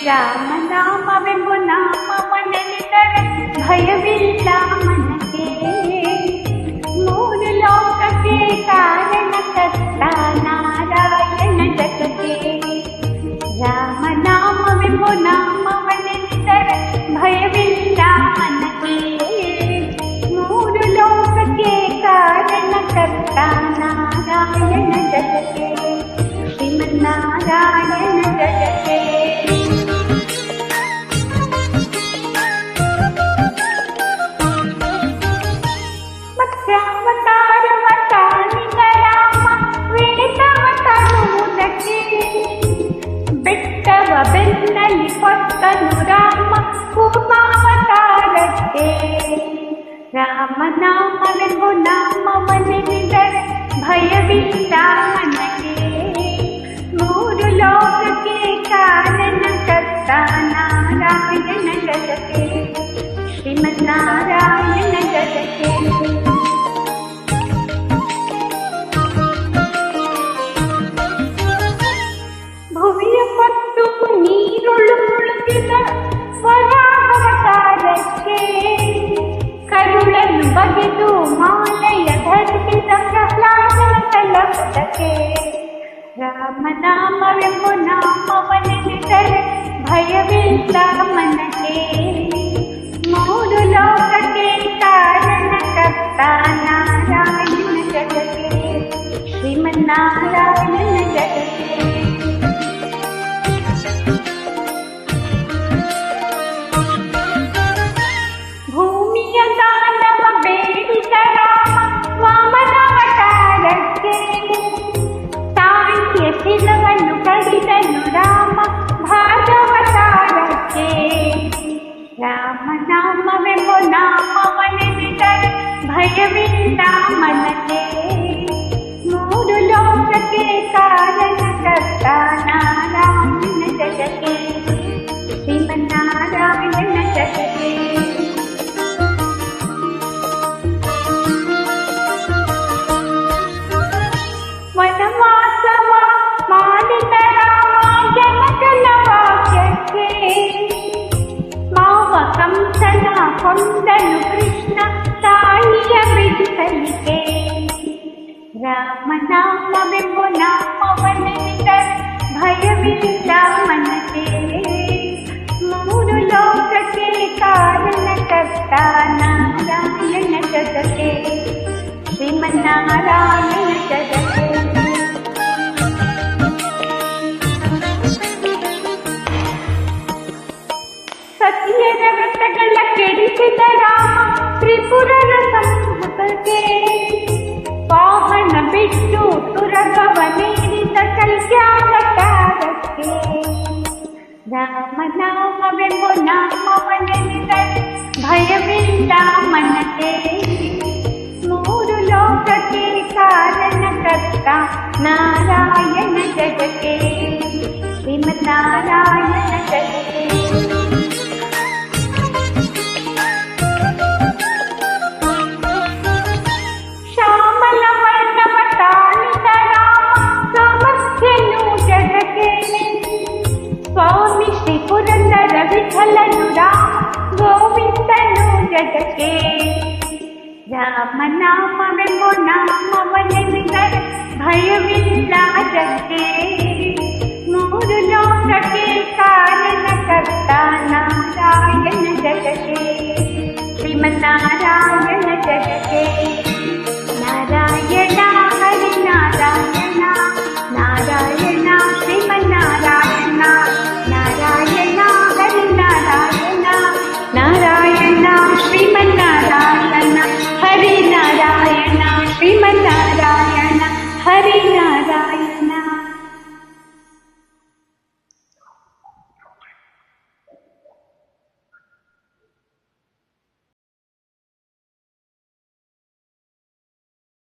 ರಾಮನಾಮವೆಂಬು ನಾಮವನೆನಿದರೆ ಭಯವಿಲ್ಲ ಮನಕ್ಕೆ. ಮೂರು ಲೋಕಕ್ಕೆ ಕಾರಣಕರ್ತ ನಾರಾಯಣ ಜಗಕ್ಕೆ. ರಾಮನಾಮವೆಂಬು ನಾಮವನೆನಿದರೆ ಭಯವಿಲ್ಲ ಮನಕ್ಕೆ. ಮೂರು ಲೋಕಕ್ಕೆ ಕಾರಣಕರ್ತ ನಾರಾಯಣ ಜಗಕ್ಕೆ. ಶ್ರೀಮನ್ನಾರಾಯಣ ಜಗಕ್ಕೆ. ಮತ್ಸ್ಯಾವತಾರವ ತಾಳಿದ ರಾಮ ವೇದವ ತರುವುದಕ್ಕೆ. ಬೆಟ್ಟವ ಬೆನ್ನಲಿ ಹೊತ್ತನು ರಾಮ ಕೂರ್ಮಾವತಾರಕ್ಕೆ. ರಾಮನಾಮವೆಂಬು ನಾಮವನೆನಿದರೆ ಭಯವಿಲ್ಲ ಮನಕ್ಕೆ. ಮೂರು ಲೋಕಕ್ಕೆ ಕಾರಣಕರ್ತ ನಾರಾಯಣ ಜಗಕ್ಕೆ. ಶ್ರೀಮನ್ನಾರಾಯಣ ಜಗಕ್ಕೆ. ಭುವಿಯ ಮತ್ತು ನೀರುಳು ಮುಳುಗಿದ ವರಾಹವತಾರಕ್ಕೆ. ಕರುಳನ್ನು ಬಗೆದು ಮಾಲೆಯ ಧರಿಸಿದ ಪ್ರಹ್ಲಾದನ ತಲಪದಕ್ಕೆ. ರಾಮನಾಮವೆಂಬು ನಾಮವನೆನಿದರೆ ಭಯವಿಲ್ಲ ಮನಕ್ಕೆ. ಮೂರು ಲೋಕಕ್ಕೆ ಕಾರಣಕರ್ತ ನಾರಾಯಣ ಜಗಕ್ಕೆ. ಶ್ರೀಮನ್ನಾರಾಯಣ ಜಗಕ್ಕೆ. ಭೂಮಿಯ ದಾನವ ಬೇಡಿದ ರಾಮ ವಾಮನಾವತಾರಕ್ಕೆ. ತಾಯಿಯ ಶಿಲವನ್ನು ಕಡಿದನು ರಾಮ ಭಾಗವತಾರಕ್ಕೆ. ರಾಮನಾಮವೆಂಬು ನಾಮವನೆನಿದರೆ ಭಯವಿಲ್ಲ ಮನಕ್ಕೆ. ಮೂರು ಲೋಕಕ್ಕೆ ಕಾರಣಕರ್ತ ನಾರಾಯಣ ಜಗಕ್ಕೆ. ಶ್ರೀಮನ್ನಾರಾಯಣ ಜಗಕ್ಕೆ. ವನವಾಸವ ಮಾಡಿದ ರಾಮ ಜನಕನ ವಾಕ್ಯಕ್ಕೆ. ಮಾವ ಕಂಸನ ಕೊಂದನು ಕೃಷ್ಣ ತಾಯಿಯ ಬಿಡಿಸಲಿಕ್ಕೆ. ರಾಮನಾಮವೆಂಬು ನಾಮವನೆನಿದರೆ ಭಯವಿಲ್ಲ ಮನಕ್ಕೆ. ಮೂರು ಲೋಕಕ್ಕೆ ಕಾರಣಕರ್ತ ನಾರಾಯಣ ಜಗಕ್ಕೆ. ಶ್ರೀಮನ್ನಾರಾಯಣ ಜಗಕ್ಕೆ. ಸತಿಯರ ವ್ರತಗಳ ಕೆಡಿಸಿದ ರಾಮ ತ್ರಿಪುರರ ಸಂಹೃತಕ್ಕೆ. ವಾಹನ ಬಿಟ್ಟು ತುರಗವನೇರಿದ ಕಲ್ಯಾಣಕಾರಕ್ಕೆ. ರಾಮನಾಮವೆಂಬು ನಾಮವನೆನಿದರೆ ಭಯವಿಲ್ಲ ಮನಕ್ಕೆ. ಮೂರು ಲೋಕಕ್ಕೆ ಕಾರಣಕರ್ತ ನಾರಾಯಣ ಜಗಕ್ಕೆ. ಶ್ರೀಮನ್ನಾರಾಯಣ ಜಗಕ್ಕೆ. ಶ್ಯಾಮಲ ವರ್ಣವ ತಾಳಿದ ರಾಮ ಸಾಮರ್ಥ್ಯನು ಜಗಕ್ಕೆ. ಸ್ವಾಮಿ ಶ್ರೀ ಪುರಂದರ ವಿಠಲನು ರಾಮ ಗೋವಿಂದನು ಜಗಕ್ಕೆ. ರಾಮನಾಮವೆಂಬು ನಾಮವನೆನಿದರೆ ಭಯವಿಲ್ಲ ಜಗಕ್ಕೆ. ಮೂರು ಲೋಕಕ್ಕೆ ಕಾರಣಕರ್ತ ನಾರಾಯಣ ಜಗಕ್ಕೆ. ಶ್ರೀಮನ್ನಾರಾಯಣ ಜಗಕ್ಕೆ.